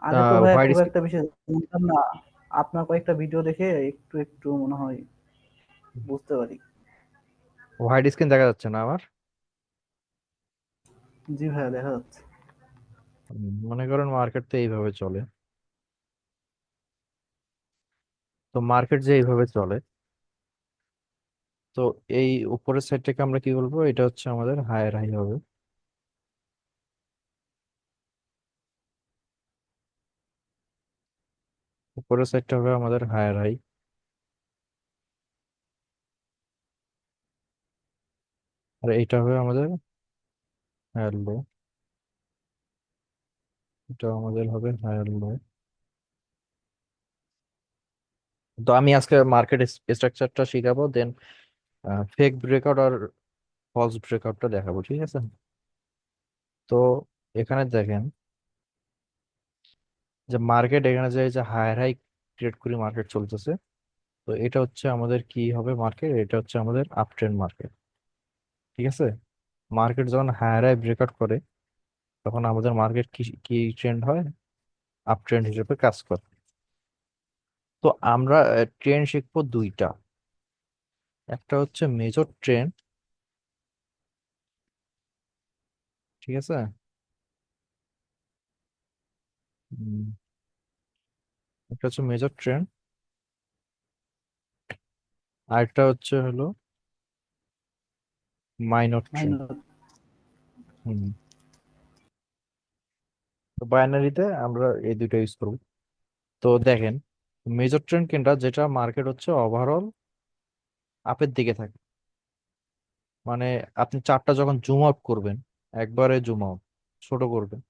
আগে তো ভাইয়া হোয়াইট খুব স্ক্রিন। একটা বেশি জানতাম না। আপনার কয়েকটা ভিডিও দেখে একটু একটু মনে হয় বুঝতে পারি। হোয়াইট স্ক্রিন দেখা যাচ্ছে না আমার? জি ভাইয়া, দেখা যাচ্ছে। মনে করেন মার্কেট তো এইভাবে চলে। তো মার্কেট যে এইভাবে চলে, তো এই উপরের সাইডটাকে আমরা কি বলবো? এটা হচ্ছে আমাদের হায়ার হাই হবে। উপরের সাইডটা হবে আমাদের হায়ার হাই, আর এইটা হবে আমাদের হায়ার লো। এটা আমাদের হবে হায়ার লো। তো আমি আজকে মার্কেট স্ট্রাকচারটা শিখাবো, দেন ফেক ব্রেকআউট আর ফলস ব্রেকআউটটা দেখাবো, ঠিক আছে? তো এখানে দেখেন যে মার্কেট, এখানে যে হায়ার হাই ক্রিয়েট করি মার্কেট চলতেছে। তো এটা হচ্ছে আমাদের কি হবে মার্কেট? এটা হচ্ছে আমাদের আপ ট্রেন্ড মার্কেট, ঠিক আছে? মার্কেট যখন হায়ার হাই ব্রেকআউট করে, তখন আমাদের মার্কেট কি কি ট্রেন্ড হয়? আপ ট্রেন্ড হিসেবে কাজ করে। তো আমরা ট্রেন্ড শিখবো দুইটা। একটা হচ্ছে মেজর ট্রেন্ড, ঠিক আছে? উম, একটা হচ্ছে মেজর ট্রেন্ড, আর একটা হচ্ছে হলো মাইনর ট্রেন্ড। মাইনর। হুম। তো বাইনারিতে আমরা এই দুটো ইউজ করবো। তো দেখেন, মেজর ট্রেন্ড কোনটা? যেটা মার্কেট হচ্ছে ওভারঅল আপের দিকে থাকে। মানে আপনি চার্টটা যখন জুম আউট করবেন, একবারে জুম আউট ছোট করবেন,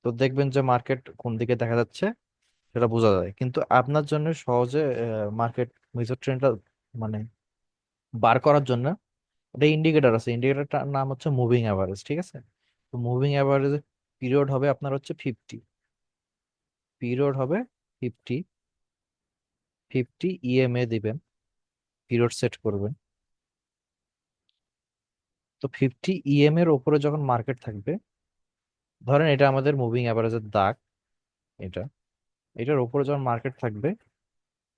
তো দেখবেন যে মার্কেট কোন দিকে দেখা যাচ্ছে সেটা বোঝা যায়। কিন্তু আপনার জন্য সহজে মার্কেট মেজর ট্রেন্ডটা মানে বার করার জন্য একটা ইন্ডিকেটর আছে। ইন্ডিকেটরটার নাম হচ্ছে মুভিং অ্যাভারেজ, ঠিক আছে? তো মুভিং অ্যাভারেজ পিরিয়ড হবে আপনার হচ্ছে 50। পিরিয়ড হবে 50। 50 ইএমএ দিবেন, পিরিয়ড সেট করবেন। তো 50 ইএম এর উপরে যখন মার্কেট থাকবে, ধরেন এটা আমাদের মুভিং অ্যাভারেজের দাগ, এটা এটার উপরে যখন মার্কেট থাকবে,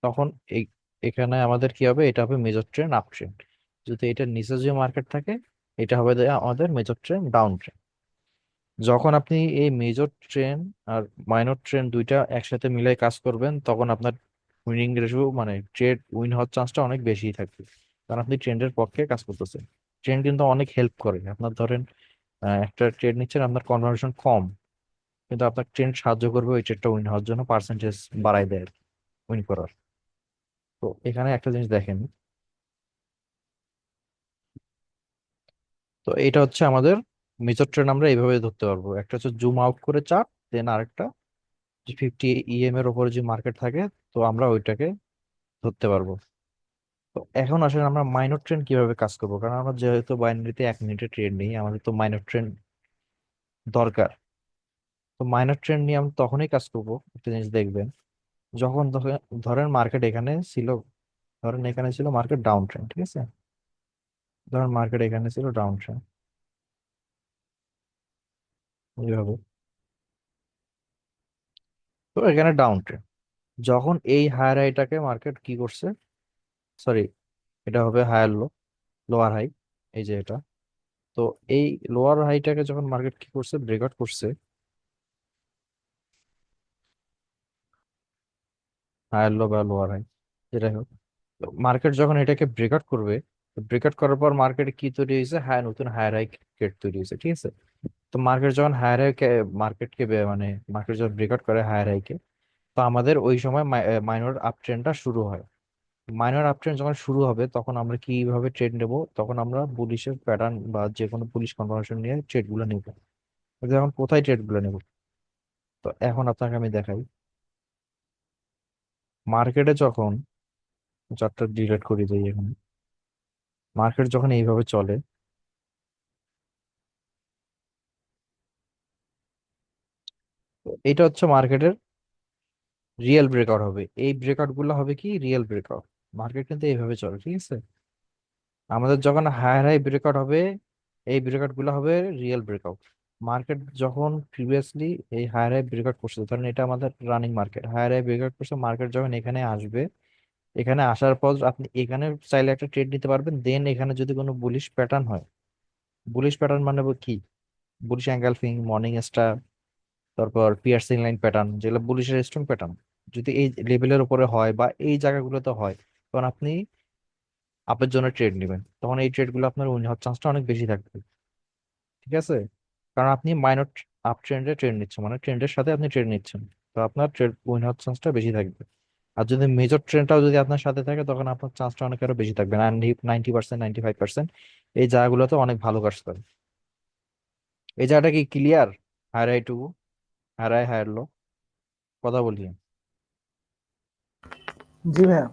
তখন এই এখানে আমাদের কি হবে? এটা হবে মেজর ট্রেন্ড আপ ট্রেন্ড। যদি এটার নিচে যে মার্কেট থাকে, এটা হবে আমাদের মেজর ট্রেন্ড ডাউন ট্রেন্ড। যখন আপনি এই মেজর ট্রেন্ড আর মাইনর ট্রেন্ড দুইটা একসাথে মিলাই কাজ করবেন, তখন আপনার উইনিং রেশিও মানে ট্রেড উইন হওয়ার চান্সটা অনেক বেশি থাকবে। কারণ আপনি ট্রেন্ডের পক্ষে কাজ করতেছেন। ট্রেন্ড কিন্তু অনেক হেল্প করে আপনার। ধরেন একটা ট্রেড নিচ্ছেন, আপনার কনভার্সন কম, কিন্তু আপনার ট্রেন্ড সাহায্য করবে ওই ট্রেডটা উইন হওয়ার জন্য, পার্সেন্টেজ বাড়ায় দেয় উইন করার। তো এখানে একটা জিনিস দেখেন, তো এটা হচ্ছে আমাদের মেজর ট্রেন্ড। আমরা এইভাবে ধরতে পারবো, একটা হচ্ছে জুম আউট করে চার্ট, দেন আরেকটা যে 50 ইএম এর উপরে যে মার্কেট থাকে, তো আমরা ওইটাকে ধরতে পারবো। তো এখন আসলে আমরা মাইনর ট্রেন্ড কিভাবে কাজ করবো? কারণ আমরা যেহেতু বাইনারিতে 1 মিনিটের ট্রেড নেই, আমাদের তো মাইনর ট্রেন্ড দরকার। তো মাইনর ট্রেন্ড নিয়ে আমরা তখনই কাজ করবো, একটা জিনিস দেখবেন, যখন ধরেন মার্কেট এখানে ছিল, ধরেন এখানে ছিল মার্কেট ডাউন ট্রেন্ড, ঠিক আছে? ধরেন মার্কেট এখানে ছিল ডাউন ট্রেন্ড এইভাবে। তো এখানে ডাউন ট্রেন্ড, যখন এই হায়ার হাইটাকে মার্কেট কি করছে, সরি, এটা হবে হায়ার লো, লোয়ার হাই, এই যে এটা। তো এই লোয়ার হাইটাকে যখন মার্কেট কি করছে, ব্রেকআউট করছে, হায়ার লো বা লোয়ার হাই যেটাই হোক, মার্কেট যখন এটাকে ব্রেকআউট করবে, ব্রেকআউট করার পর মার্কেটে কি তৈরি হয়েছে? হায়ার, নতুন হায়ার হাই গেট তৈরি হয়েছে, ঠিক আছে? তো মার্কেট যখন হায়ার হাই মার্কেটকে মানে মার্কেট যখন ব্রেকআউট করে হায়ার হাইকে, তো আমাদের ওই সময় মাইনর আপ ট্রেন্ডটা শুরু হয়। মাইনর আপ ট্রেন্ড যখন শুরু হবে, তখন আমরা কিভাবে ট্রেড নেব? তখন আমরা বুলিশের প্যাটার্ন বা যে কোনো বুলিশ কনফার্মেশন নিয়ে ট্রেড গুলো নেব। এখন কোথায় ট্রেড গুলো নেব? তো এখন আপনাকে আমি দেখাই। মার্কেটে যখন, চারটা ডিলেট করে দিই এখানে, মার্কেট যখন এইভাবে চলে, তো এটা হচ্ছে মার্কেটের রিয়েল ব্রেকআউট হবে। এই ব্রেকআউট গুলো হবে কি? Real breakout. মার্কেট কিন্তু এইভাবে চলে, ঠিক আছে? আমাদের যখন হায়ার হাই ব্রেকআউট হবে, এই ব্রেকআউট গুলো হবে রিয়েল ব্রেকআউট। মার্কেট যখন প্রিভিয়াসলি এই হায়ার হাই ব্রেকআউট করছে, ধরেন এটা আমাদের running market, higher high breakout করছে, মার্কেট যখন এখানে আসবে, এখানে আসার পর আপনি এখানে চাইলে একটা ট্রেড নিতে পারবেন। দেন এখানে যদি কোনো বুলিশ প্যাটার্ন হয়, বুলিশ প্যাটার্ন মানে কি, বুলিশ অ্যাঙ্গেলফিং, মর্নিং স্টার, তারপর পিয়ার্সিং লাইন প্যাটার্ন, যেগুলো বুলিশের স্ট্রং প্যাটার্ন, যদি এই লেভেলের উপরে হয় বা এই জায়গাগুলোতে হয়, তখন আপনি আপের জন্য ট্রেড নেবেন। তখন এই ট্রেড গুলো আপনার উইন হওয়ার চান্সটা অনেক বেশি থাকবে। ঠিক আছে, কারণ আপনি মাইনর আপ ট্রেন্ডে ট্রেড নিচ্ছেন, মানে ট্রেন্ডের সাথে আপনি ট্রেড নিচ্ছেন, তো আপনার ট্রেড উইন হওয়ার চান্সটা বেশি থাকবে। আর যদি মেজর ট্রেন্ডটাও যদি আপনার সাথে থাকে, তখন আপনার চান্সটা অনেক আরো বেশি থাকবে, 90%, 95%। এই জায়গাগুলোতে অনেক ভালো কাজ করে। এই জায়গাটা কি ক্লিয়ার? হায়ার টুকু, হায়ার লো, কথা বলি। জি ভাইয়া।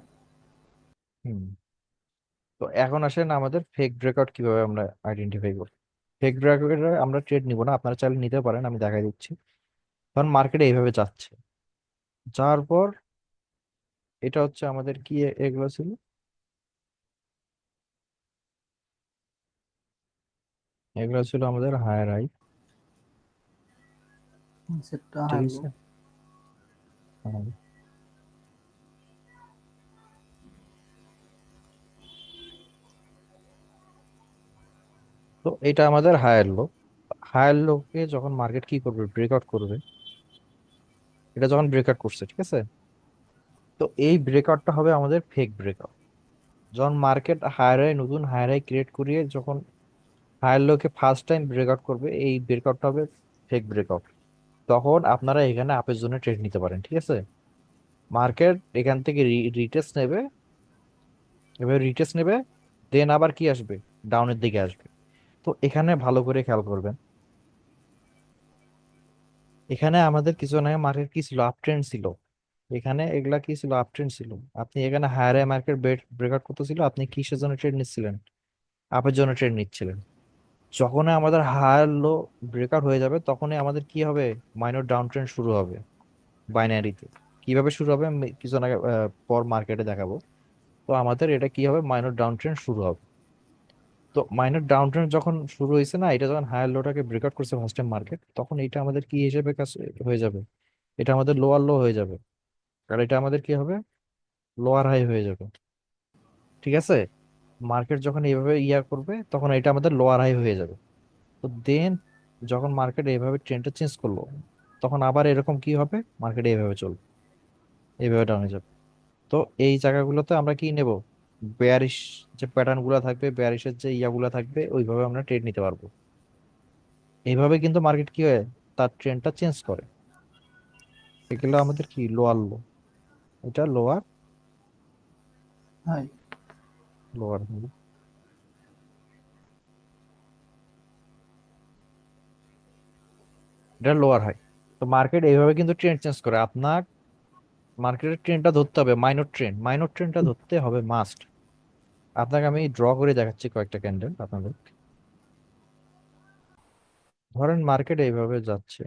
হুম। তো এখন আসেন আমাদের ফেক ব্রেকআউট কিভাবে আমরা আইডেন্টিফাই করি। ফেক ব্রেকআউট আমরা ট্রেড নিব না, আপনারা চাইলে নিতে পারেন, আমি দেখাই দিচ্ছি। কারণ মার্কেটে এইভাবে যাচ্ছে, যাওয়ার পর এটা হচ্ছে আমাদের কি, এগুলো ছিল, এগুলো ছিল আমাদের হায়ার হাই। সেটা ঠিক হ্যালো। আছে। হ্যাঁ। তো এটা আমাদের হায়ার লো। হায়ার লোকে যখন মার্কেট কি করবে, ব্রেকআউট করবে। এটা যখন ব্রেকআউট করছে, ঠিক আছে, তো এই ব্রেকআউটটা হবে আমাদের ফেক ব্রেকআউট। যখন মার্কেট হায়ার হাই, নতুন হায়ার হাই ক্রিয়েট করিয়ে যখন হায়ার লোকে ফার্স্ট টাইম ব্রেকআউট করবে, এই ব্রেকআউটটা হবে ফেক ব্রেকআউট। তখন আপনারা এখানে আপের জন্য ট্রেড নিতে পারেন। ঠিক আছে, মার্কেট এখান থেকে রিটেস্ট নেবে, এবার রিটেস্ট নেবে, দেন আবার কি আসবে, ডাউনের দিকে আসবে। তো এখানে ভালো করে খেয়াল করবেন, এখানে আমাদের কিছু আগে মার্কেট কি ছিল, আপ ট্রেন্ড ছিল। এখানে এগুলা কি ছিল, আপ ট্রেন্ড ছিল। আপনি এখানে হায়ার মার্কেট ব্রেকআউট করতেছিল, আপনি কিসের জন্য ট্রেড নিচ্ছিলেন, আপের জন্য ট্রেড নিচ্ছিলেন। যখনই আমাদের হায়ার লো ব্রেকআউট হয়ে যাবে, তখনই আমাদের কি হবে, মাইনর ডাউন ট্রেন্ড শুরু হবে বাইনারিতে। কিভাবে শুরু হবে আমি কিছু আগে পর মার্কেটে দেখাবো। তো আমাদের এটা কি হবে, মাইনর ডাউন ট্রেন্ড শুরু হবে। তো মাইনর ডাউন ট্রেন্ড যখন শুরু হয়েছে না, এটা যখন হায়ার লোটাকে ব্রেকআউট করছে ফার্স্ট টাইম মার্কেট, তখন এটা আমাদের কি হিসেবে কাজ হয়ে যাবে, এটা আমাদের লোয়ার লো হয়ে যাবে। আর এটা আমাদের কি হবে, লোয়ার হাই হয়ে যাবে। ঠিক আছে, মার্কেট যখন এইভাবে ইয়া করবে, তখন এটা আমাদের লোয়ার হাই হয়ে যাবে। তো দেন যখন মার্কেট এইভাবে ট্রেন্ডটা চেঞ্জ করলো, তখন আবার এরকম কি হবে, মার্কেট এইভাবে চলবে, এইভাবে ডাউনে যাবে। তো এই জায়গাগুলোতে আমরা কি নেব, বেয়ারিশ যে প্যাটার্ন গুলা থাকবে, বেয়ারিশের যে ইয়াগুলা থাকবে, ওইভাবে আমরা ট্রেড নিতে পারবো। এইভাবে কিন্তু মার্কেট কি হয়, তার ট্রেন্ডটা চেঞ্জ করে। এগুলো আমাদের কি, লোয়ার লো, এটা লোয়ার, হাই। লোয়ার, এটা লোয়ার হাই। তো মার্কেট এইভাবে কিন্তু ট্রেন্ড চেঞ্জ করে। আপনার মার্কেটের ট্রেন্ডটা ধরতে হবে, মাইনর ট্রেন্ড, মাইনর ট্রেন্ডটা ধরতে হবে মাস্ট। আপনাকে আমি ড্র করে দেখাচ্ছি কয়েকটা ক্যান্ডেল আপনাদের। ধরেন মার্কেট এইভাবে যাচ্ছে,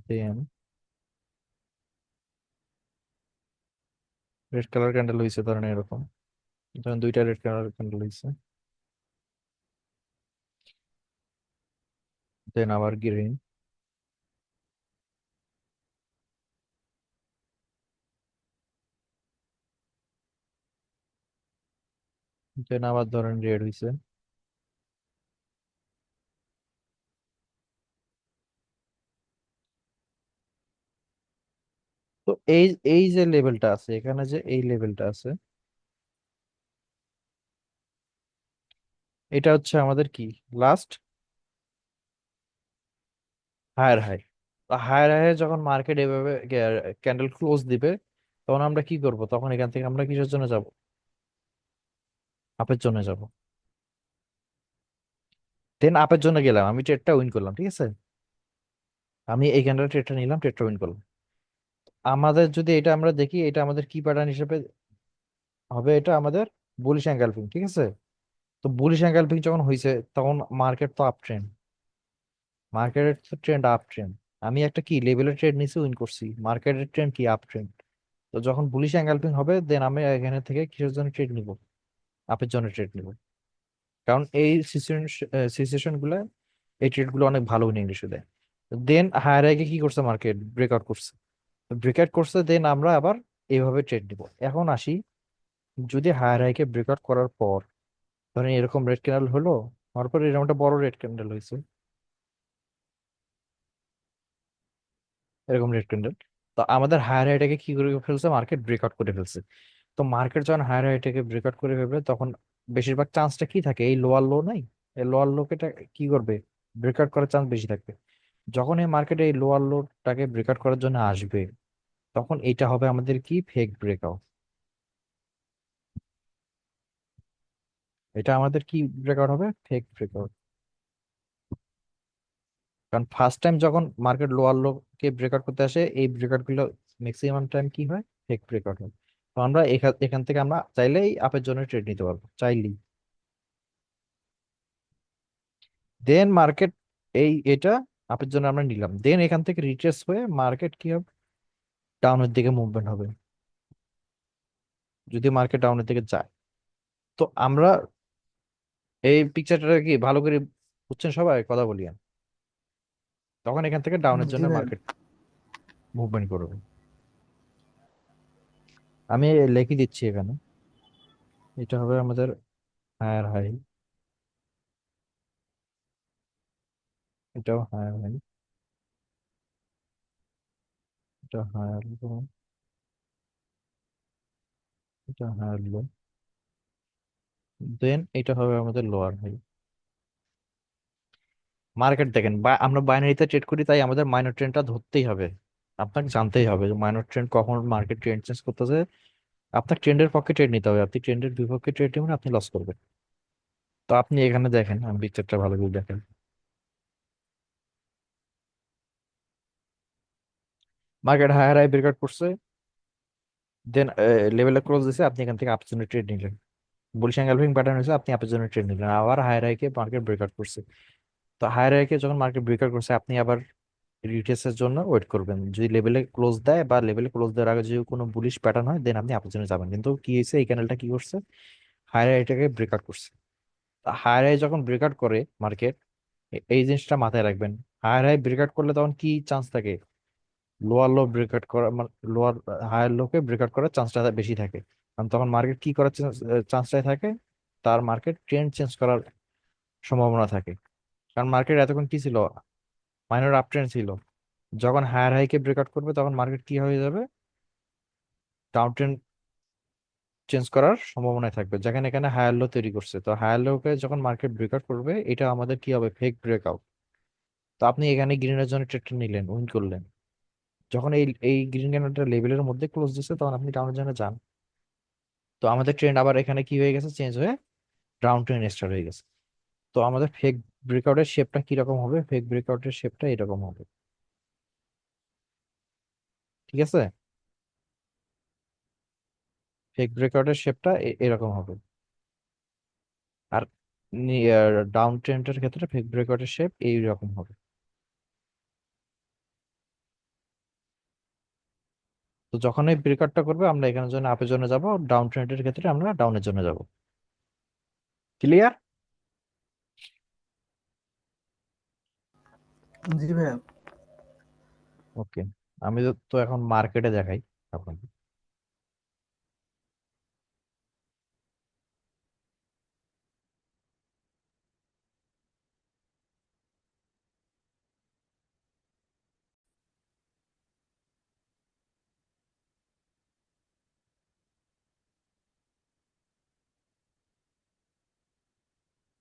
দেন রেড কালার ক্যান্ডেল হয়েছে, ধরেন এরকম, ধরেন দুইটা রেড কালার ক্যান্ডেল হয়েছে, দেন আবার গ্রিন, দেন আবার ধরেন রেড হয়েছে। তো এই এই যে লেভেলটা আছে এখানে, যে এই লেভেলটা আছে, এটা হচ্ছে আমাদের কি, last higher high. Higher high যখন মার্কেট এভাবে ক্যান্ডেল ক্লোজ দিবে, তখন আমরা কি করব, তখন এখান থেকে আমরা কিসের জন্য যাব, আপের জন্য যাব। দেন আপের জন্য গেলাম, আমি ট্রেডটা উইন করলাম। ঠিক আছে, আমি এই ক্যান্ডেল ট্রেডটা নিলাম, ট্রেডটা উইন করলাম। আমাদের যদি এটা আমরা দেখি, এটা আমাদের কি প্যাটার্ন হিসেবে হবে, এটা আমাদের বুলিশ এঙ্গালফিং। ঠিক আছে, তো বুলিশ এঙ্গালফিং যখন হয়েছে, তখন মার্কেট তো আপ ট্রেন্ড, মার্কেটের তো ট্রেন্ড আপ ট্রেন্ড। আমি একটা কি লেভেলের ট্রেড নিছি, উইন করছি, মার্কেটের ট্রেন্ড কি আপ ট্রেন্ড। তো যখন বুলিশ এঙ্গালফিং হবে, দেন আমি এখানে থেকে কিসের জন্য ট্রেড নিব, আপের জন্য ট্রেড নিব। কারণ এই সিচুয়েশন গুলা, এই ট্রেড গুলো অনেক ভালো ইংলিশে দেয়। দেন হায়ার আগে কি করছে, মার্কেট ব্রেকআউট করছে। ব্রেকআউট করছে, দেন আমরা আবার এইভাবে ট্রেড নিব। এখন আসি, যদি হায়ার হাইকে ব্রেকআউট করার পর ধরেন এরকম রেড ক্যান্ডেল হলো, হওয়ার পর এরকম একটা বড় রেড ক্যান্ডেল হয়েছে, এরকম রেড ক্যান্ডেল, তো আমাদের হায়ার হাইটাকে কি করে ফেলছে, মার্কেট ব্রেকআউট করে ফেলছে। তো মার্কেট যখন হায়ার হাইটাকে ব্রেকআউট করে ফেলবে, তখন বেশিরভাগ চান্সটা কি থাকে, এই লোয়ার লো নাই, এই লোয়ার লোকে কি করবে, ব্রেকআউট করার চান্স বেশি থাকবে। যখন এই মার্কেটে এই লোয়ার লোটাকে ব্রেকআউট করার জন্য আসবে, তখন এইটা হবে আমাদের কি, ফেক ব্রেকআউট। এটা আমাদের কি ব্রেকআউট হবে, ফেক ব্রেকআউট। কারণ ফার্স্ট টাইম যখন মার্কেট লোয়ার লো কে ব্রেকআউট করতে আসে, এই ব্রেকআউট গুলো ম্যাক্সিমাম টাইম কি হয়, ফেক ব্রেকআউট হয়। তো আমরা এখান এখান থেকে আমরা চাইলেই আপের জন্য ট্রেড নিতে পারবো, চাইলেই। দেন মার্কেট এটা আপের জন্য আমরা নিলাম, দেন এখান থেকে রিট্রেস হয়ে মার্কেট কি হবে, ডাউনের দিকে মুভমেন্ট হবে। যদি মার্কেট ডাউনের দিকে যায়, তো আমরা এই পিকচারটা কি ভালো করে বুঝছেন সবাই, কথা বলি আমি। তখন এখান থেকে ডাউনের জি জন্য ভাই। মার্কেট মুভমেন্ট করবে। আমি লিখে দিচ্ছি এখানে, এটা হবে আমাদের হায়ার হাই, এটাও হায়ার হাই, এটা হায়ার লো, এটা হায়ার লো, দেন এটা হবে আমাদের লোয়ার হাই। মার্কেট দেখেন, বা আমরা বাইনারিতে ট্রেড করি, তাই আমাদের মাইনর ট্রেন্ডটা ধরতেই হবে। আপনাকে জানতেই হবে যে মাইনর ট্রেন্ড কখন মার্কেট ট্রেন্ড চেঞ্জ করতেছে। আপনার ট্রেন্ডের পক্ষে ট্রেড নিতে হবে, আপনি ট্রেন্ডের বিপক্ষে ট্রেড নেবেন, আপনি লস করবেন। তো আপনি এখানে দেখেন, আমি পিকচারটা ভালো করে দেখেন, মার্কেট হায়ার হাই ব্রেকআউট করছে, দেন লেভেলে ক্লোজ দিছে, আপনি এখান থেকে আপের জন্য ট্রেড নিলেন। বুলিশ এঙ্গেলফিং প্যাটার্ন হয়েছে, আপনি আপের জন্য ট্রেড নিলেন। আবার হায়ার হাইকে মার্কেট ব্রেকআউট করছে, তো হায়ার হাইকে যখন মার্কেট ব্রেকআউট করছে, আপনি আবার রিটেস্টের জন্য ওয়েট করবেন। যদি লেভেলে ক্লোজ দেয় বা লেভেলে ক্লোজ দেওয়ার আগে যদি কোনো বুলিশ প্যাটার্ন হয়, দেন আপনি আপের জন্য যাবেন। কিন্তু কি হয়েছে, এই ক্যানেলটা কি করছে, হায়ার হাইটাকে ব্রেকআউট করছে। হায়ার হাই যখন ব্রেকআউট করে মার্কেট, এই জিনিসটা মাথায় রাখবেন। হায়ার হাই ব্রেকআউট করলে তখন কি চান্স থাকে, লোয়ার লো ব্রেকআউট করা, মানে লোয়ার হায়ার লোকে ব্রেকআউট করার চান্সটা বেশি থাকে। কারণ তখন মার্কেট কি করার চান্সটাই থাকে, তার মার্কেট ট্রেন্ড চেঞ্জ করার সম্ভাবনা থাকে। কারণ মার্কেট এতক্ষণ কি ছিল, মাইনর আপ ট্রেন্ড ছিল। যখন হায়ার হাইকে ব্রেকআউট করবে, তখন মার্কেট কি হয়ে যাবে, ডাউন ট্রেন্ড চেঞ্জ করার সম্ভাবনা থাকবে, যেখানে এখানে হায়ার লো তৈরি করছে। তো হায়ার লোকে যখন মার্কেট ব্রেকআউট করবে, এটা আমাদের কি হবে, ফেক ব্রেকআউট। তো আপনি এখানে গ্রিনের জন্য ট্রেডটা নিলেন, উইন করলেন। যখন এই গ্রিন ক্যান্ডেলটা লেভেলের মধ্যে ক্লোজ দিচ্ছে, তখন আপনি ডাউনের জন্য যান। তো আমাদের ট্রেন্ড আবার এখানে কি হয়ে গেছে, চেঞ্জ হয়ে ডাউন ট্রেন্ড স্টার্ট হয়ে গেছে। তো আমাদের ফেক ব্রেকআউটের শেপটা কিরকম হবে, ফেক ব্রেকআউটের শেপটা এরকম হবে। ঠিক আছে, ফেক ব্রেকআউটের শেপটা এরকম হবে। আর ডাউন ট্রেন্ডের ক্ষেত্রে ফেক ব্রেকআউটের শেপ এইরকম হবে। তো যখন এই ব্রেকআউটটা করবে, আমরা এখানের জন্য আপের জন্য যাব, ডাউন ট্রেন্ডের ক্ষেত্রে আমরা ডাউনের জন্য যাব। ক্লিয়ার? জি ভাইয়া। ওকে, আমি তো তো এখন মার্কেটে দেখাই আপনাকে।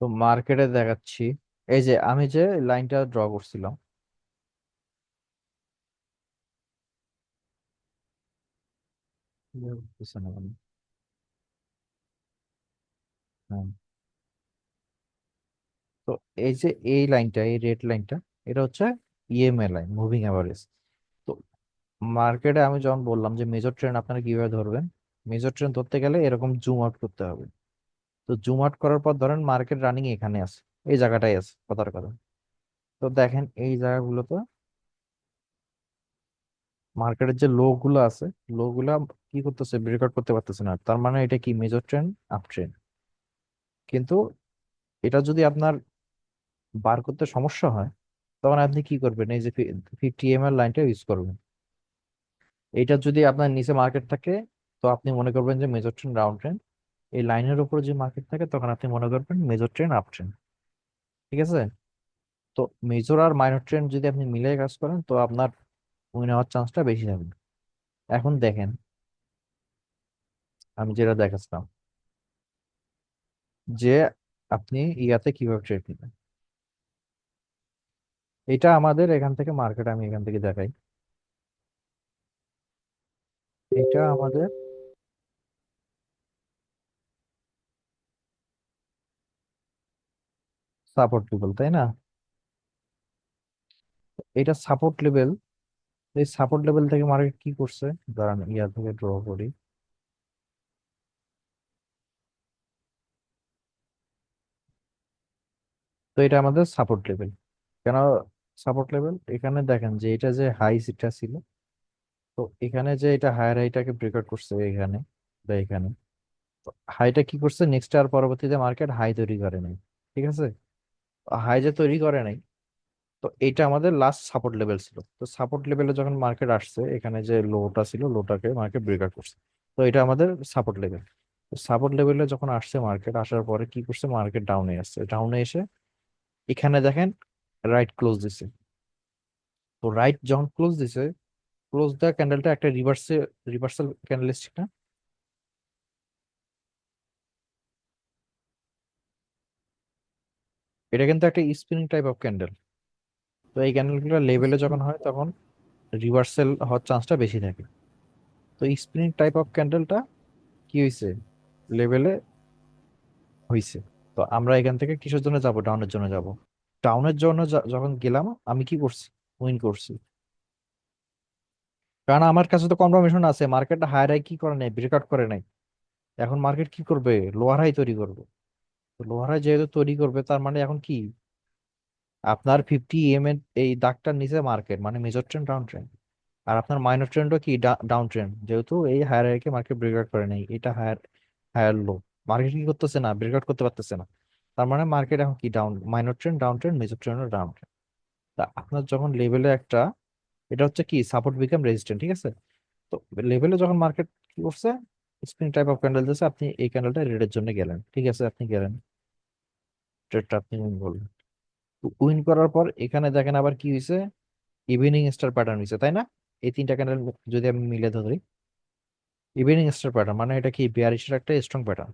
তো মার্কেটে দেখাচ্ছি, এই যে আমি যে লাইনটা ড্র করছিলাম, বুঝতেছে না মানে। হ্যাঁ, তো এই যে এই লাইনটা, এই রেড লাইনটা, এটা হচ্ছে ইএমএ লাইন, মুভিং অ্যাভারেজ। তো মার্কেটে আমি যখন বললাম যে মেজর ট্রেন্ড আপনারা কিভাবে ধরবেন, মেজর ট্রেন্ড ধরতে গেলে এরকম জুম আউট করতে হবে। তো জুম আউট করার পর ধরেন মার্কেট রানিং এখানে আছে, এই জায়গাটাই আছে কথার কথা। তো দেখেন এই জায়গাগুলোতে মার্কেটের যে লো গুলো আছে, লো গুলা কি করতেছে, ব্রেকআউট করতে পারতেছে না। তার মানে এটা কি, মেজর ট্রেন্ড আপ ট্রেন্ড। কিন্তু এটা যদি আপনার বার করতে সমস্যা হয়, তখন আপনি কি করবেন, এই যে 50 এম এর লাইনটা ইউজ করবেন। এটা যদি আপনার নিচে মার্কেট থাকে, তো আপনি মনে করবেন যে মেজর ট্রেন ডাউন ট্রেন। এই লাইনের উপর যে মার্কেট থাকে, তখন আপনি মনে করবেন মেজর ট্রেন আপ ট্রেন। ঠিক আছে? তো মেজর আর মাইনর ট্রেন যদি আপনি মিলিয়ে কাজ করেন, তো আপনার উইন হওয়ার চান্সটা বেশি থাকবে। এখন দেখেন, আমি যেটা দেখাচ্ছিলাম, যে আপনি ইয়াতে কিভাবে ট্রেড নেবেন। এটা আমাদের এখান থেকে মার্কেট, আমি এখান থেকে দেখাই। এটা আমাদের সাপোর্ট লেভেল, তাই না? এটা সাপোর্ট লেভেল। এই সাপোর্ট লেভেল থেকে মার্কেট কি করছে, দাঁড়ান ইয়া থেকে ড্র করি। তো এটা আমাদের সাপোর্ট লেভেল। কেন সাপোর্ট লেভেল? এখানে দেখেন যে এটা যে হাই সিটটা ছিল, তো এখানে যে এটা হায়ার হাইটাকে ব্রেকআউট করছে এখানে বা এখানে। হাইটা কি করছে, নেক্সট আর পরবর্তীতে মার্কেট হাই তৈরি করে নাই। ঠিক আছে? হাই যে তৈরি করে নাই, তো এটা আমাদের লাস্ট সাপোর্ট লেভেল ছিল। তো সাপোর্ট লেভেলে যখন মার্কেট আসছে, এখানে যে লোটা ছিল, লোটাকে মার্কেট ব্রেকআউট করছে। তো এটা আমাদের সাপোর্ট লেভেল। সাপোর্ট লেভেলে যখন আসছে মার্কেট, আসার পরে কি করছে, মার্কেট ডাউনে আসছে। ডাউনে এসে এখানে দেখেন রাইট ক্লোজ দিছে। তো রাইট যখন ক্লোজ দিছে, ক্লোজ দেওয়া ক্যান্ডেলটা একটা রিভার্সাল ক্যান্ডেলস্টিক না? এটা কিন্তু একটা স্পিনিং টাইপ অফ ক্যান্ডেল। তো এই ক্যান্ডেলগুলো লেভেলে যখন হয়, তখন রিভার্সাল হওয়ার চান্সটা বেশি থাকে। তো স্পিনিং টাইপ অফ ক্যান্ডেলটা কি হয়েছে, লেভেলে হয়েছে। তো আমরা এখান থেকে কিসের জন্য যাব, ডাউনের জন্য যাব। ডাউনের জন্য যখন গেলাম, আমি কি করছি, উইন করছি। কারণ আমার কাছে তো কনফার্মেশন আছে মার্কেটটা হায়ার হাই কি করে নাই, ব্রেকআউট করে নাই। এখন মার্কেট কি করবে, লোয়ার হাই তৈরি করবে। তো লোয়ার হাই যেহেতু তৈরি করবে, তার মানে এখন কি, আপনার 50 এর এই দাগটার নিচে মার্কেট, মানে মেজর ট্রেন্ড ডাউন ট্রেন্ড। আর আপনার মাইনর ট্রেন্ডও কি ডাউন ট্রেন্ড, যেহেতু এই হায়ার হাইকে মার্কেট ব্রেকআউট করে নাই, এটা হায়ার হায়ার লো। মার্কেট কি করতেছে না, ব্রেকআউট করতে পারতেছে না। তার মানে মার্কেট এখন কি down, minor trend down trend, major trend down trend. তা আপনার যখন লেভেলে একটা, এটা হচ্ছে কি সাপোর্ট বিকাম রেজিস্ট্যান্ট। ঠিক আছে? তো লেভেলে যখন মার্কেট কি করছে, স্প্রিং টাইপ অফ ক্যান্ডেল দিয়েছে, আপনি এই ক্যান্ডেলটা রেডের জন্য গেলেন। ঠিক আছে, আপনি গেলেন, ট্রেডটা আপনি উইন করলেন। উইন করার পর এখানে দেখেন আবার কি হয়েছে, ইভিনিং স্টার প্যাটার্ন হয়েছে, তাই না? এই তিনটা ক্যান্ডেল যদি আমি মিলে ধরি, ইভিনিং স্টার প্যাটার্ন মানে এটা কি বেয়ারিশের একটা স্ট্রং প্যাটার্ন।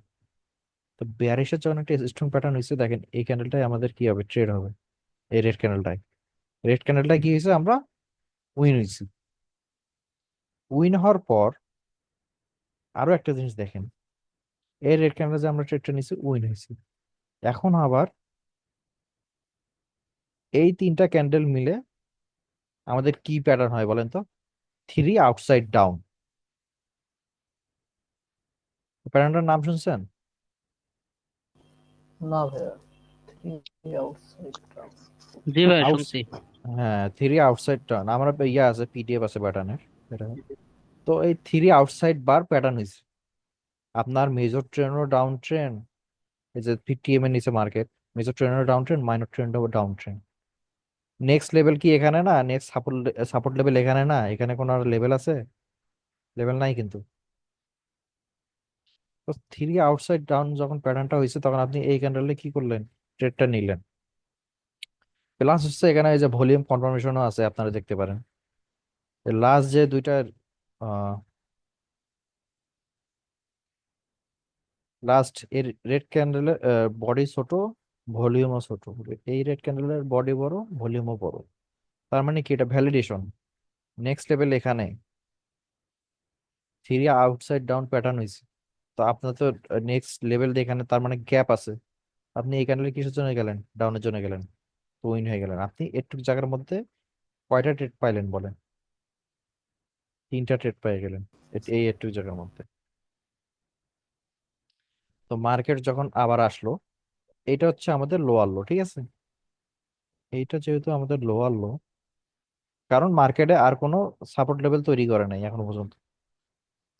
তো বেয়ারিশের যখন একটা স্ট্রং প্যাটার্ন হয়েছে, দেখেন এই ক্যান্ডেলটাই আমাদের কি হবে, ট্রেড হবে। এই রেড ক্যান্ডেলটাই, রেড ক্যান্ডেলটাই কি হয়েছে, আমরা উইন হয়েছি। উইন হওয়ার পর আরো একটা জিনিস দেখেন, এই রেড ক্যান্ডেল যে আমরা ট্রেডটা নিচ্ছি, উইন হয়েছি। এখন আবার এই তিনটা ক্যান্ডেল মিলে আমাদের কি প্যাটার্ন হয় বলেন তো, থ্রি আউটসাইড ডাউন। প্যাটার্নটার নাম শুনছেন? না ভাইয়া, থ্রি আউটসাইড ডাউন। জি ভাই আউটস শুনছি। হ্যাঁ, থ্রি আউটসাইড ডাউন, আমার ইয়া আছে, পিডিএফ আছে প্যাটার্নের। তো এই থ্রি আউটসাইড বার প্যাটার্ন হয়েছে। আপনার মেজর ট্রেন্ডও ডাউন ট্রেন্ড, এই যে 50 এর নিচে মার্কেট, মেজর ট্রেন্ডও ডাউন ট্রেন্ড, মাইনর ট্রেন্ডও ডাউন ট্রেন্ড। নেক্সট লেভেল কি এখানে না, নেক্সট সাপোর্ট সাপোর্ট লেভেল এখানে না, এখানে কোনো আর লেভেল আছে? লেভেল নাই কিন্তু। তো থ্রি আউটসাইড ডাউন যখন প্যাটার্নটা হয়েছে, তখন আপনি এই ক্যান্ডেলে কি করলেন, ট্রেডটা নিলেন। প্লাস হচ্ছে এখানে এই যে ভলিউম কনফার্মেশনও আছে, আপনারা দেখতে পারেন। লাস্ট যে দুইটা লাস্ট এর রেড ক্যান্ডেলের বডি ছোট, ভলিউমও ছোট। এই রেড ক্যান্ডেলের বডি বড়, ভলিউমও বড়। তার মানে কি, এটা ভ্যালিডেশন। নেক্সট লেভেল এখানে থ্রি আউটসাইড ডাউন প্যাটার্ন হয়েছে। তো আপনার তো নেক্সট লেভেল এখানে, তার মানে গ্যাপ আছে। আপনি এই ক্যান্ডেলে কিসের জন্য গেলেন, ডাউনের জন্য গেলেন। তো উইন হয়ে গেলেন আপনি। একটু জায়গার মধ্যে কয়টা ট্রেড পাইলেন বলেন? তিনটা ট্রেড পেয়ে গেলেন এই একটু জায়গার মধ্যে। তো মার্কেট যখন আবার আসলো, এটা হচ্ছে আমাদের লোয়ার লো। ঠিক আছে? এইটা যেহেতু আমাদের লোয়ার লো, কারণ মার্কেটে আর কোনো সাপোর্ট লেভেল তৈরি করে নাই এখনো পর্যন্ত,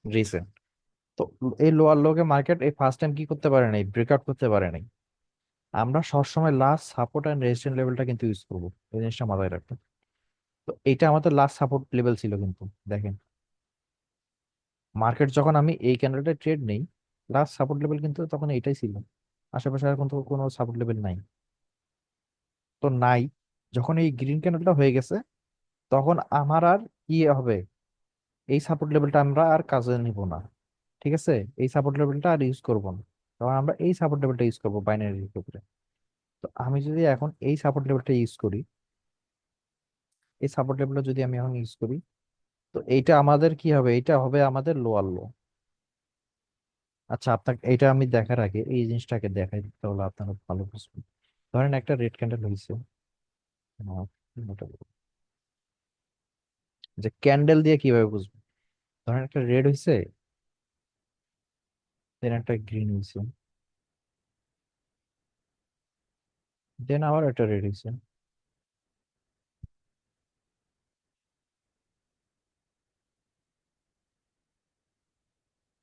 রিসেন্ট। তো এই লোয়ার লোকে মার্কেট এই ফার্স্ট টাইম কি করতে পারে নাই, ব্রেকআউট করতে পারে নাই। আমরা সবসময় লাস্ট সাপোর্ট অ্যান্ড রেজিস্ট্যান্স লেভেলটা কিন্তু ইউজ করবো, এই জিনিসটা মাথায় রাখবেন। তো এটা আমাদের লাস্ট সাপোর্ট লেভেল ছিল কিন্তু দেখেন, মার্কেট যখন আমি এই ক্যান্ডেলটা ট্রেড নেই, লাস্ট সাপোর্ট লেভেল কিন্তু তখন এটাই ছিল, আশেপাশে আর কিন্তু কোনো সাপোর্ট লেভেল নাই। তো নাই, যখন এই গ্রিন ক্যান্ডেলটা হয়ে গেছে, তখন আমার আর কি হবে, এই সাপোর্ট লেভেলটা আমরা আর কাজে নিব না, ঠিক আছে, এই সাপোর্ট লেভেলটা আর ইউজ করব না, তখন আমরা এই সাপোর্ট লেভেলটা ইউজ করবো বাইনারির ক্ষেত্রে। তো আমি যদি এখন এই সাপোর্ট লেভেলটা ইউজ করি, এই সাপোর্ট লেভেলটা যদি আমি এখন ইউজ করি, তো এইটা আমাদের কি হবে, এইটা হবে আমাদের লোয়ার লো। আচ্ছা, আপনাকে এটা আমি দেখার আগে এই জিনিসটাকে দেখাই দিতে হলে আপনারা ভালো বুঝবেন। ধরেন একটা রেড ক্যান্ডেল হয়েছে, এটা বলবো, যে ক্যান্ডেল দিয়ে কিভাবে বুঝবো, ধরেন একটা রেড হয়েছে, দেন একটা গ্রিন হয়েছে, দেন আবার একটা রেড হয়েছে,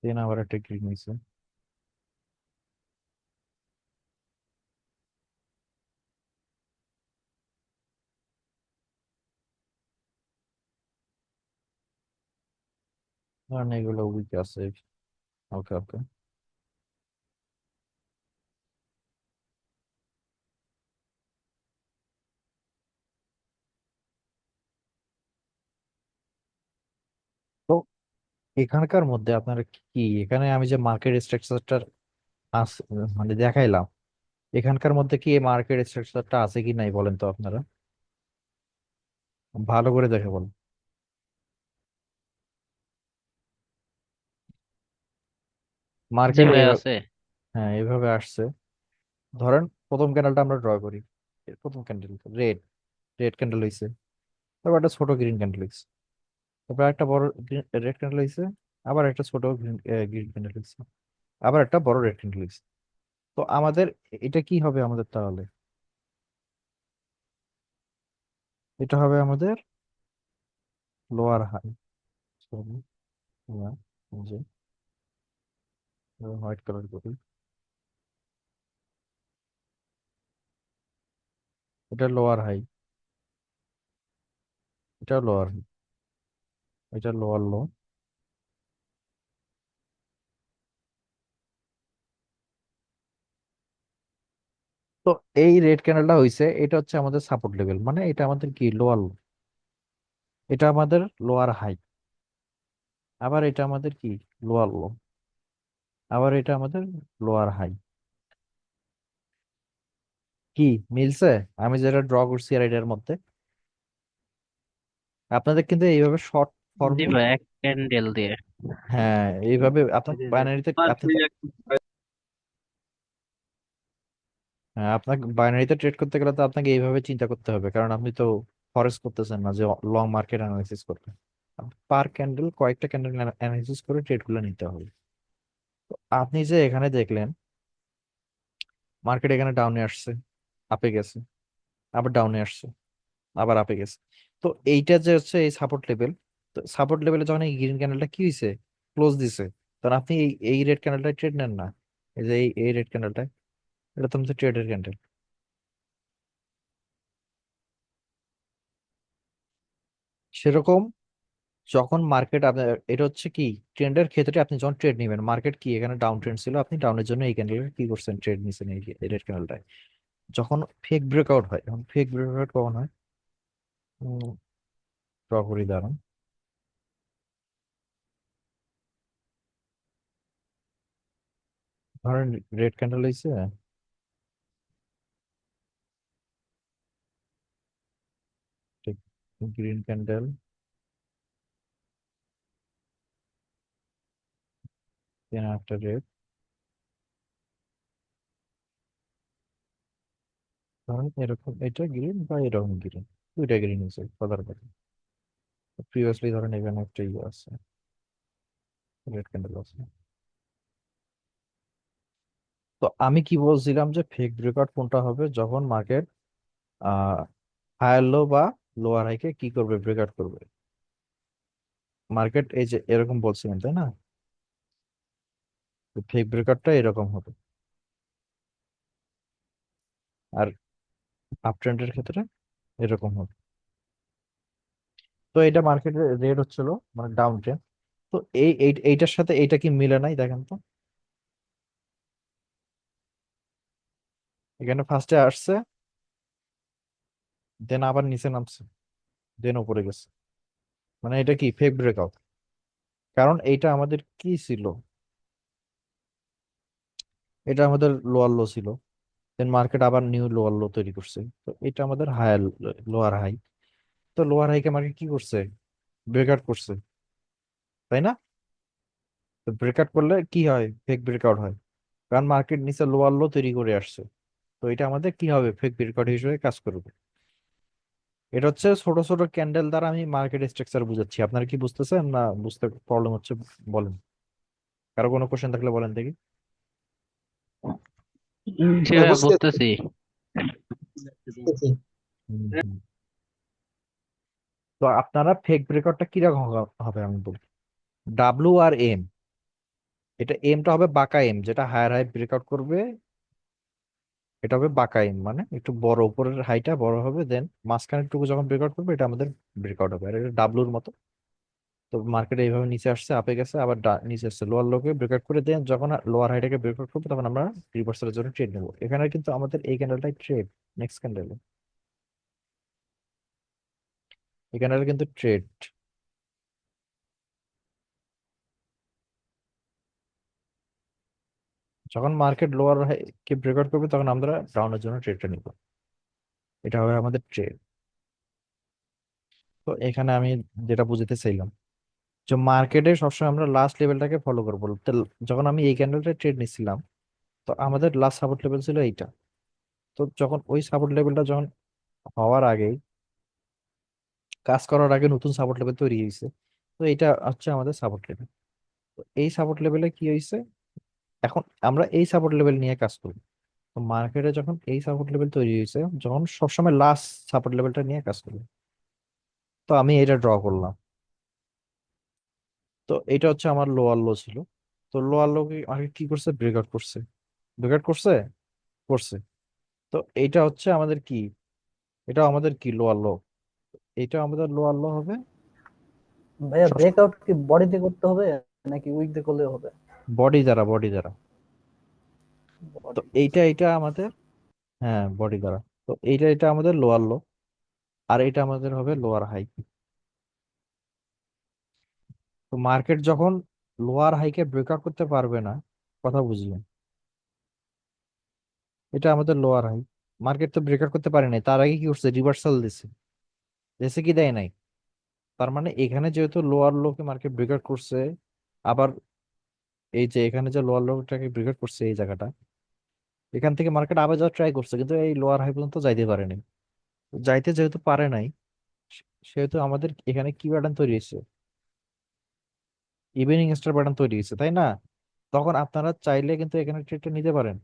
দেন আবার একটা গ্রিন হয়েছে। ধরেন এগুলো উইক আছে। ওকে ওকে। তো এখানকার মধ্যে আপনারা কি, এখানে আমি যে মার্কেট স্ট্রাকচারটা মানে দেখাইলাম, এখানকার মধ্যে কি এই মার্কেট স্ট্রাকচারটা আছে কি নাই বলেন তো আপনারা, ভালো করে দেখে বলেন। জি মার্কেট ভাই এইভাবে, আছে। হ্যাঁ এইভাবে আসছে। ধরেন প্রথম ক্যান্ডেলটা আমরা ড্র করি, এর প্রথম ক্যান্ডেল রেড, রেড ক্যান্ডেল হয়েছে, তারপর একটা ছোট গ্রিন ক্যান্ডেল হয়েছে, তারপর একটা বড় রেড ক্যান্ডেল হয়েছে, আবার একটা ছোট গ্রিন গ্রিন ক্যান্ডেল হয়েছে, আবার একটা বড় রেড ক্যান্ডেল হয়েছে। তো আমাদের এটা কি হবে আমাদের তাহলে, এটা হবে আমাদের লোয়ার হাই, সরি, যে হোয়াইট কালার করি, এটা লোয়ার হাই, এটা লোয়ার হাই, এটা লোয়ার লো। তো এই রেড ক্যান্ডেলটা হইছে, এটা হচ্ছে আমাদের সাপোর্ট লেভেল, মানে এটা আমাদের কি লোয়ার লো, এটা আমাদের লোয়ার হাই, আবার এটা আমাদের কি লোয়ার লো, আবার এটা আমাদের লোয়ার হাই। কি মিলছে আমি যেটা ড্র করছি আর এটার মধ্যে? আপনাদের কিন্তু এইভাবে শর্ট জি ফর্মে, ভাই, এক ক্যান্ডেল দিয়ে। হ্যাঁ এইভাবে আপনার বাইনারিতে আপনি তো, হ্যাঁ আপনাকে বাইনারিতে ট্রেড করতে গেলে তো আপনাকে এইভাবে চিন্তা করতে হবে, কারণ আপনি তো ফরেস্ট করতেছেন না যে লং মার্কেট অ্যানালাইসিস করতে, পার ক্যান্ডেল কয়েকটা ক্যান্ডেল অ্যানালাইসিস করে ট্রেড গুলো নিতে হবে। তো আপনি যে এখানে দেখলেন মার্কেট এখানে ডাউনে আসছে, আপে গেছে, আবার ডাউনে আসছে, আবার আপে গেছে। তো এইটা যে হচ্ছে এই সাপোর্ট লেভেল, তো সাপোর্ট লেভেলে যখন এই গ্রিন ক্যান্ডেলটা কি হয়েছে, ক্লোজ দিছে, তখন আপনি এই রেড ক্যান্ডেলটা ট্রেড নেন না, এই যে এই রেড ক্যান্ডেলটা, এটা তো আমাদের ট্রেডের ক্যান্ডেল। সেরকম যখন মার্কেট আপনার, এটা হচ্ছে কি ট্রেন্ডের ক্ষেত্রে আপনি যখন ট্রেড নেবেন, মার্কেট কি এখানে ডাউন ট্রেন্ড ছিল, আপনি ডাউনের জন্য এই ক্যান্ডেল কি করছেন, ট্রেড নিছেন এই রেড ক্যান্ডেলটায়। যখন ফেক ব্রেকআউট হয়, এখন ফেক ব্রেকআউট কখন হয়, ড্র করি দাঁড়ান, ধরেন রেড ক্যান্ডেল হয়েছে, ঠিক, গ্রিন ক্যান্ডেল, দেন একটা রেড, ধরেন এরকম এটা গ্রিন বা এরকম গ্রিন, দুইটা গ্রিন হয়েছে কথার কথা। প্রিভিয়াসলি ধরেন এখানে একটা ইয়ে আছে, রেড ক্যান্ডেল আছে। তো আমি কি বলছিলাম যে ফেক ব্রেকআউট কোনটা হবে, যখন মার্কেট আহ হায়ার লো বা লোয়ার হাইকে কি করবে, ব্রেকআউট করবে। মার্কেট এই যে এরকম বলছিলাম তাই না, ফেক ব্রেকআউটটা এরকম হবে। আর আপ ট্রেন্ডের ক্ষেত্রে এরকম হবে। তো এটা মার্কেটের রেট হচ্ছিল মানে ডাউন ট্রেন্ড। তো এইটার সাথে এইটা কি মিলে নাই দেখেন তো। এখানে ফার্স্টে আসছে, দেন আবার নিচে নামছে, দেন উপরে গেছে। মানে এটা কি ফেক ব্রেকআউট? কারণ এইটা আমাদের কি ছিল, এটা আমাদের লোয়ার লো ছিল, দেন মার্কেট আবার নিউ লোয়ার লো তৈরি করছে। তো এটা আমাদের হায়ার লোয়ার হাই। তো লোয়ার হাইকে মার্কেট কি করছে, ব্রেকআউট করছে, তাই না? তো ব্রেকআউট করলে কি হয়, ফেক ব্রেকআউট হয়। কারণ মার্কেট নিচে লোয়ার লো তৈরি করে আসছে। তো এটা আমাদের কি হবে, ফেক ব্রেকআউট হিসেবে কাজ করবে। এটা হচ্ছে ছোট ছোট ক্যান্ডেল দ্বারা আমি মার্কেট স্ট্রাকচার বুঝাচ্ছি। আপনারা কি বুঝতেছেন না বুঝতে প্রবলেম হচ্ছে? বলেন, কারো কোনো কোশ্চেন থাকলে বলেন দেখি। জি হ্যাঁ, ভাইয়া বুঝতে বুঝতেছি। পেরেছি। হুম, হুম। তো আপনারা ফেক ব্রেকআউটটা কিরকম হবে আমি বলি। ডাব্লু আর এম, এটা এমটা হবে বাঁকা এম, যেটা হায়ার হাই ব্রেকআউট করবে। এটা হবে বাঁকা এম, মানে একটু বড়, উপরের হাইটা বড় হবে, দেন মাঝখানের টুকু যখন ব্রেকআউট করবে এটা আমাদের ব্রেকআউট হবে। আর এটা ডাব্লুর মতো। তো মার্কেটে এইভাবে নিচে আসছে, আপে গেছে, আবার নিচে আসছে, লোয়ার লোকে ব্রেকআউট করে দেন যখন লোয়ার হাইটাকে ব্রেকআউট করবে তখন আমরা রিভার্সালের জন্য ট্রেড নেবো। এখানে কিন্তু আমাদের এই ক্যান্ডেলটাই ট্রেড, নেক্সট ক্যান্ডেল, এই ক্যান্ডেল কিন্তু ট্রেড। যখন মার্কেট লোয়ার কে ব্রেকআউট করবে তখন আমরা ডাউনের জন্য ট্রেডটা নিব। এটা হবে আমাদের ট্রেড। তো এখানে আমি যেটা বুঝতে চাইলাম যে মার্কেটে সবসময় আমরা লাস্ট লেভেলটাকে ফলো করবো। তো যখন আমি এই ক্যান্ডেলটা ট্রেড নিছিলাম, তো আমাদের লাস্ট সাপোর্ট লেভেল ছিল এইটা। তো যখন ওই সাপোর্ট লেভেলটা যখন হওয়ার আগেই, কাজ করার আগে নতুন সাপোর্ট লেভেল তৈরি হয়েছে। তো এটা হচ্ছে আমাদের সাপোর্ট লেভেল। তো এই সাপোর্ট লেভেলে কি হয়েছে, এখন আমরা এই সাপোর্ট লেভেল নিয়ে কাজ করব। তো মার্কেটে যখন এই সাপোর্ট লেভেল তৈরি হয়েছে, যখন সবসময় লাস্ট সাপোর্ট লেভেলটা নিয়ে কাজ করবো। তো আমি এটা ড্র করলাম। তো এটা হচ্ছে আমার লোয়ার লো ছিল। তো লোয়ার লো আগে কি করছে, ব্রেকআউট করছে। ব্রেকআউট করছে, করছে। তো এইটা হচ্ছে আমাদের কি, এটা আমাদের কি লোয়ার লো, এটা আমাদের লোয়ার লো হবে। ভাইয়া ব্রেকআউট কি বডি দিয়ে করতে হবে নাকি উইক দিয়ে করলেও হবে? বডি দ্বারা, বডি দ্বারা। তো বডি। এইটা আমাদের, হ্যাঁ বডি দ্বারা। তো এটা আমাদের লোয়ার লো, আর এটা আমাদের হবে লোয়ার হাই। তো মার্কেট যখন লোয়ার হাইকে ব্রেকআউট করতে পারবে না, কথা বুঝলেন, এটা আমাদের লোয়ার হাই। মার্কেট তো ব্রেকআউট করতে পারে নাই, তার আগে কি করছে, রিভার্সাল দিছে। দিছে কি দেয় নাই? তার মানে এখানে যেহেতু লোয়ার লোকে মার্কেট ব্রেকআউট করছে, আবার এই যে এখানে যে লোয়ার লোকটাকে ব্রেকআউট করছে এই জায়গাটা, এখান থেকে মার্কেট আবার যাওয়ার ট্রাই করছে, কিন্তু এই লোয়ার হাই পর্যন্ত যাইতে পারেনি। যাইতে যেহেতু পারে নাই, সেহেতু আমাদের এখানে কি প্যাটার্ন তৈরি হয়েছে, ইভিনিং স্টার প্যাটার্ন তৈরি হয়েছে, তাই না? তখন আপনারা চাইলে কিন্তু এখানে ট্রেডটা নিতে পারেন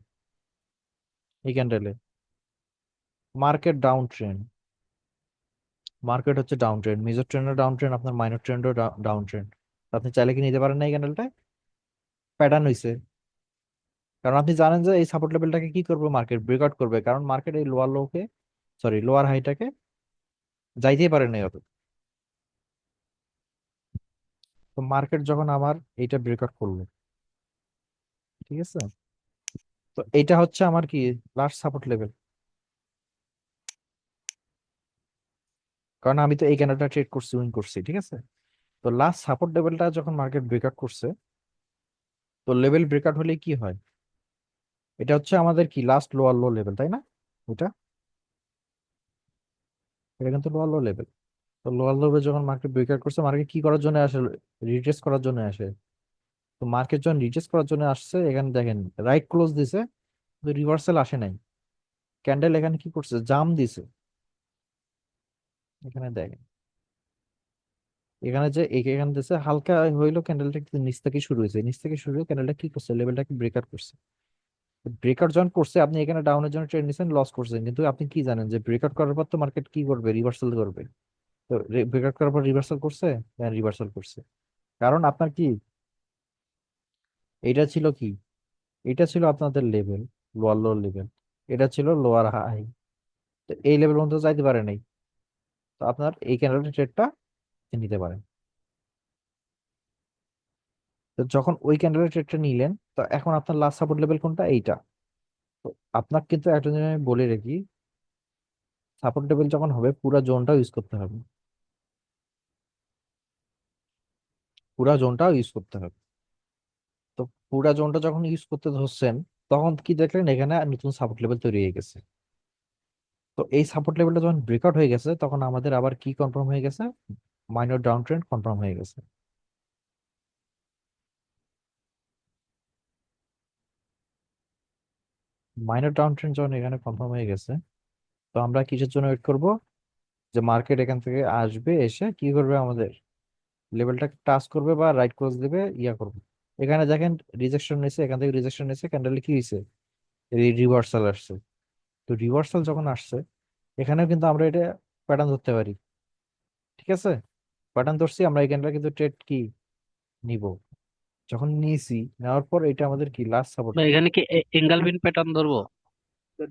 এই ক্যান্ডেলে। মার্কেট ডাউন ট্রেন্ড, মার্কেট হচ্ছে ডাউন ট্রেন্ড, মেজর ট্রেন্ডও ডাউন ট্রেন্ড, আপনার মাইনর ট্রেন্ডও ডাউন ট্রেন্ড। আপনি চাইলে কি নিতে পারেন না এই ক্যান্ডেলটা? প্যাটার্ন হয়েছে। কারণ আপনি জানেন যে এই সাপোর্ট লেভেলটাকে কি করবে, মার্কেট ব্রেকআউট করবে, কারণ মার্কেট এই লোয়ার লোকে, সরি লোয়ার হাইটাকে যাইতেই পারে না অত। তো মার্কেট যখন আমার এইটা ব্রেকআউট করলো, ঠিক আছে, তো এইটা হচ্ছে আমার কি লাস্ট সাপোর্ট লেভেল। কারণ আমি তো এই ক্যান্ডেলটা ট্রেড করছি, উইন করছি, ঠিক আছে। তো লাস্ট সাপোর্ট লেভেলটা যখন মার্কেট ব্রেকআউট করছে, তো লেভেল ব্রেকআউট হলে কি হয়, এটা হচ্ছে আমাদের কি লাস্ট লোয়ার লো লেভেল, তাই না? এটা এটা কিন্তু লোয়ার লো লেভেল। তো লোয়ার লেভেল যখন মার্কেট ব্রেকআউট করছে, মার্কেট কি করার জন্য আসে, রিটেস্ট করার জন্য আসে। তো মার্কেট যখন রিটেস্ট করার জন্য আসছে, এখানে দেখেন রাইট ক্লোজ দিছে, কিন্তু রিভার্সাল আসে নাই। ক্যান্ডেল এখানে কি করছে, জাম দিছে। এখানে দেখেন, এখানে যে এখানে দিছে হালকা হইলো, ক্যান্ডেলটা কিন্তু নিচ থেকে শুরু হয়েছে, নিচ থেকে শুরু হয়ে ক্যান্ডেলটা কি করছে, লেভেলটাকে ব্রেকআউট করছে। ব্রেকআউট যখন করছে, আপনি এখানে ডাউনের জন্য ট্রেড নিছেন, লস করছেন, কিন্তু আপনি কি জানেন যে ব্রেকআউট করার পর তো মার্কেট কি করবে, রিভার্সাল করবে। তো ব্রেকআউট করার পর রিভার্সাল করছে, হ্যাঁ রিভার্সাল করছে। কারণ আপনার কি, এটা ছিল কি, এটা ছিল আপনাদের লেভেল, লোয়ার লোয়ার লেভেল। এটা ছিল লোয়ার হাই। তো এই লেভেল পর্যন্ত যাইতে পারে নাই। তো আপনার এই ক্যান্ডেলের ট্রেডটা নিতে পারেন। তো যখন ওই ক্যান্ডেলের ট্রেডটা নিলেন, তো এখন আপনার লাস্ট সাপোর্ট লেভেল কোনটা? এইটা। তো আপনার কিন্তু একটা জিনিস আমি বলে রাখি, সাপোর্ট লেভেল যখন হবে পুরো জোনটাও ইউজ করতে হবে, পুরো জোনটাও ইউজ করতে হবে। তো পুরো জোনটা যখন ইউজ করতে ধরছেন, তখন কি দেখলেন এখানে নতুন সাপোর্ট লেভেল তৈরি হয়ে গেছে। তো এই সাপোর্ট লেভেলটা যখন ব্রেকআউট হয়ে গেছে, তখন আমাদের আবার কি কনফার্ম হয়ে গেছে? মাইনর ডাউন ট্রেন্ড কনফার্ম হয়ে গেছে। মাইনর ডাউন ট্রেন্ড যখন এখানে কনফার্ম হয়ে গেছে, তো আমরা কিসের জন্য ওয়েট করব? যে মার্কেট এখান থেকে আসবে, এসে কি করবে, আমাদের লেভেলটা টাচ করবে বা রাইট ক্রস দিবে, ইয়া করবে। এখানে দেখেন রিজেকশন নিয়েছে, এখান থেকে রিজেকশন নিয়েছে, ক্যান্ডেলে কি হয়েছে? রিভার্সাল আসছে। তো রিভার্সাল যখন আসছে, এখানেও কিন্তু আমরা এটা প্যাটার্ন ধরতে পারি। ঠিক আছে, প্যাটার্ন ধরছি আমরা, এই ক্যান্ডেল কিন্তু ট্রেড কি নিব। যখন নিয়েছি, নেওয়ার পর এটা আমাদের কি লাস্ট সাপোর্ট। বা এখানে কি এঙ্গেলবিন প্যাটার্ন ধরবো?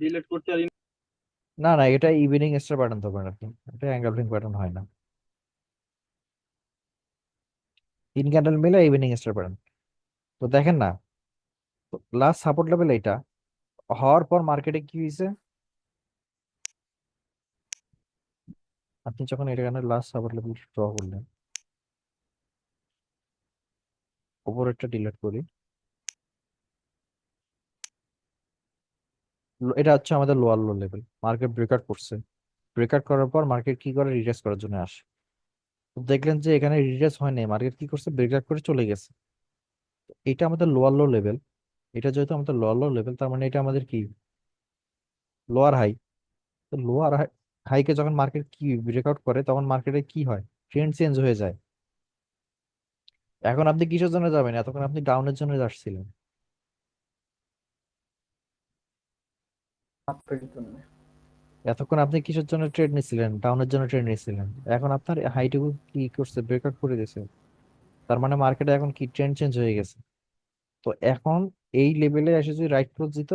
ডিলিট করতে পারি। না না, এটা ইভিনিং স্টার প্যাটার্ন ধরবে না, এটা অ্যাঙ্গেল প্যাটার্ন হয় না। তিন ক্যান্ডেল মিলে ইভিনিং স্টার প্যাটার্ন। তো দেখেন না, লাস্ট সাপোর্ট লেভেল এটা হওয়ার পর মার্কেটে কি হয়েছে? আপনি যখন এখানে লাস্ট সাপোর্ট লেভেল ড্র করলেন, উপরেরটা ডিলিট করি। এটা হচ্ছে আমাদের lower low level, market breakout করছে। ব্রেকআউট করার পর মার্কেট কি করে? রিট্রেস করার জন্য আসে। তো দেখলেন যে এখানে রিট্রেস হয় নাই, মার্কেট কি করছে? ব্রেকআউট করে চলে গেছে। এটা আমাদের লোয়ার লো লেভেল। এটা যেহেতু আমাদের লোয়ার লো লেভেল, তার মানে এটা আমাদের কি লোয়ার হাই। তো লোয়ার হাইকে যখন মার্কেট কি ব্রেকআউট করে, তখন মার্কেটে কি হয়? ট্রেন্ড চেঞ্জ হয়ে যায়। এখন আপনি কিসের জন্য যাবেন? এতক্ষণ আপনি ডাউনের জন্য যাচ্ছিলেন। আপের জন্য। এতক্ষণ আপনি কিসের জন্য ট্রেড নিছিলেন? ডাউনের জন্য ট্রেড নিছিলেন। এখন আপনার হাইটুকু কি করছে? ব্রেকআউট করে দিয়েছে। তার মানে মার্কেটে এখন কি ট্রেন্ড চেঞ্জ হয়ে গেছে। তো এখন এই লেভেলে এসে যদি রাইট ক্লোজ দিত,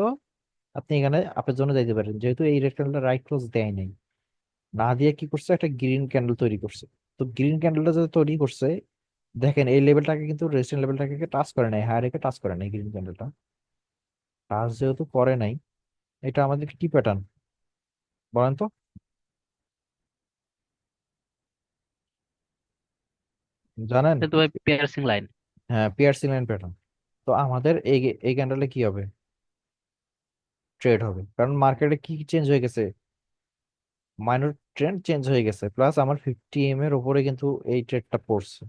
আপনি এখানে আপের জন্য যাইতে পারেন। যেহেতু এই রেড ক্যান্ডেলটা রাইট ক্লোজ দেয় নাই, না দিয়ে কি করছে? একটা গ্রিন ক্যান্ডেল তৈরি করছে। তো গ্রিন ক্যান্ডেলটা যদি তৈরি করছে, দেখেন এই লেভেলটাকে কিন্তু রেজিস্ট্যান্স লেভেলটাকে টাচ করে নাই, হায়ার রেখে টাচ করে নাই গ্রিন ক্যান্ডেলটা। টাচ যেহেতু করে নাই, এটা আমাদের কি প্যাটার্ন বলেন তো? জানেন? এটা তো ভাই পিয়ার্সিং লাইন। হ্যাঁ, পিয়ারসিং লাইন প্যাটার্ন। তো আমাদের এই এই ক্যান্ডেলে কি হবে? ট্রেড হবে, কারণ মার্কেটে কি চেঞ্জ হয়ে গেছে? মাইনর ট্রেন্ড চেঞ্জ হয়ে গেছে, প্লাস আমার 50 এর উপরে কিন্তু এই ট্রেডটা পড়ছে।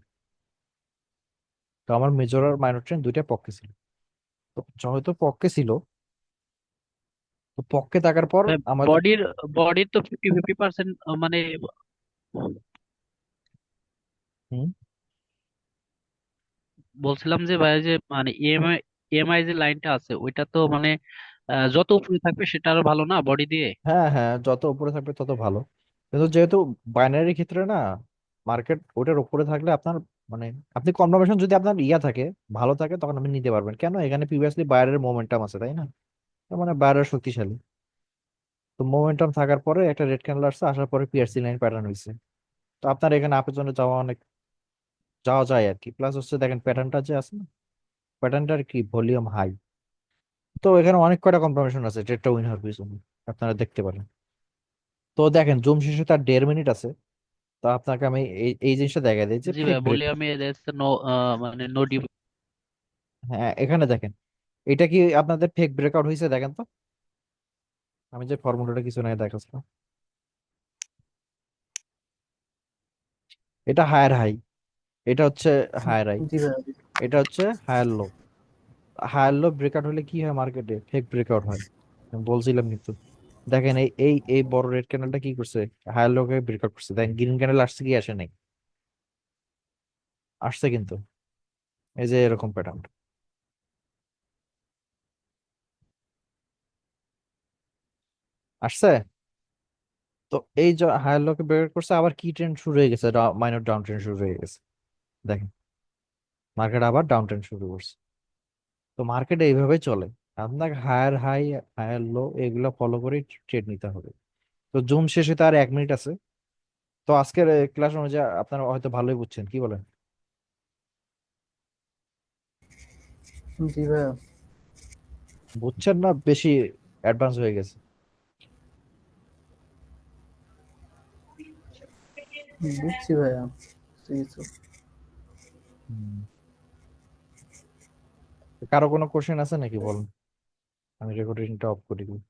তো আমার মেজর আর মাইনর ট্রেন্ড দুইটা পক্ষে ছিল। তো যেহেতু পক্ষে ছিল, তো পক্ষে থাকার পর আমাদের বডির বডির তো 50-50% মানে হুম, বলছিলাম যে ভাই যে মানে ইএমআই ইএমআই যে লাইনটা আছে ওইটা তো মানে যত উপরে থাকবে সেটা আরো ভালো না বডি দিয়ে। হ্যাঁ হ্যাঁ, যত উপরে থাকবে তত ভালো। কিন্তু যেহেতু বাইনারি ক্ষেত্রে না, মার্কেট ওটার উপরে থাকলে আপনার মানে আপনি কনফার্মেশন যদি আপনার ইয়া থাকে, ভালো থাকে, তখন আপনি নিতে পারবেন। কেন? এখানে প্রিভিয়াসলি বাইরের মোমেন্টাম আছে, তাই না? তার মানে বাইরের শক্তিশালী। তো মোমেন্টাম থাকার পরে একটা রেড ক্যান্ডেল আসছে, আসার পরে পিআরসি লাইন প্যাটার্ন হয়েছে। তো আপনার এখানে আপের জন্য যাওয়া অনেক যাওয়া যায় আর কি। প্লাস হচ্ছে দেখেন প্যাটার্নটা যে আছে না, প্যাটার্নটার কি ভলিউম হাই। তো এখানে অনেক কয়টা কনফার্মেশন আছে ট্রেডটা উইন হওয়ার পিছনে, আপনারা দেখতে পারেন। তো দেখেন জুম শেষে তার 1.5 মিনিট আছে। তো আপনাকে আমি এই এই জিনিসটা দেখা দিই যে জি ফেক ভাই ব্রেক। বলি আমি নো মানে নো ডিপ। হ্যাঁ, এখানে দেখেন এটা কি আপনাদের ফেক ব্রেকআউট হয়েছে? দেখেন তো, আমি যে ফর্মুলাটা কিছু নাই দেখাচ্ছিলাম, এটা হায়ার হাই, এটা হচ্ছে হায়ার হাই, জি ভাই। এটা হচ্ছে higher low. Higher low breakout হলে কি হয়? মার্কেটে ফেক ব্রেকআউট হয়। আমি বলছিলাম কিন্তু। দেখেন এই এই এই বড় রেড ক্যান্ডেলটা কি করছে? হায়ার লোকে ব্রেকআউট করছে। দেখেন গ্রিন ক্যান্ডেল আসছে কি আসে নাই? আসছে কিন্তু। এই যে এরকম প্যাটার্ন আসছে। তো এই যে হায়ার লোকে ব্রেকআউট করছে, আবার কি ট্রেন্ড শুরু হয়ে গেছে? মাইনর ডাউন ট্রেন্ড শুরু হয়ে গেছে। দেখেন মার্কেট আবার ডাউন ট্রেন্ড শুরু করছে। তো মার্কেট এইভাবে চলে। আপনাকে হায়ার হাই, হায়ার লো এগুলো ফলো করে ট্রেড নিতে হবে। তো জুম শেষে তো আর 1 মিনিট আছে। তো আজকের ক্লাস অনুযায়ী আপনারা হয়তো ভালোই বুঝছেন, কি বলেন? জি ভাইয়া, বুঝছেন না বেশি অ্যাডভান্স হয়ে গেছে? বুঝছি ভাইয়া, বুঝছি কিছু। হুম। কারো কোনো কোশ্চেন আছে নাকি বলেন, আমি রেকর্ডিংটা অফ করে দিই।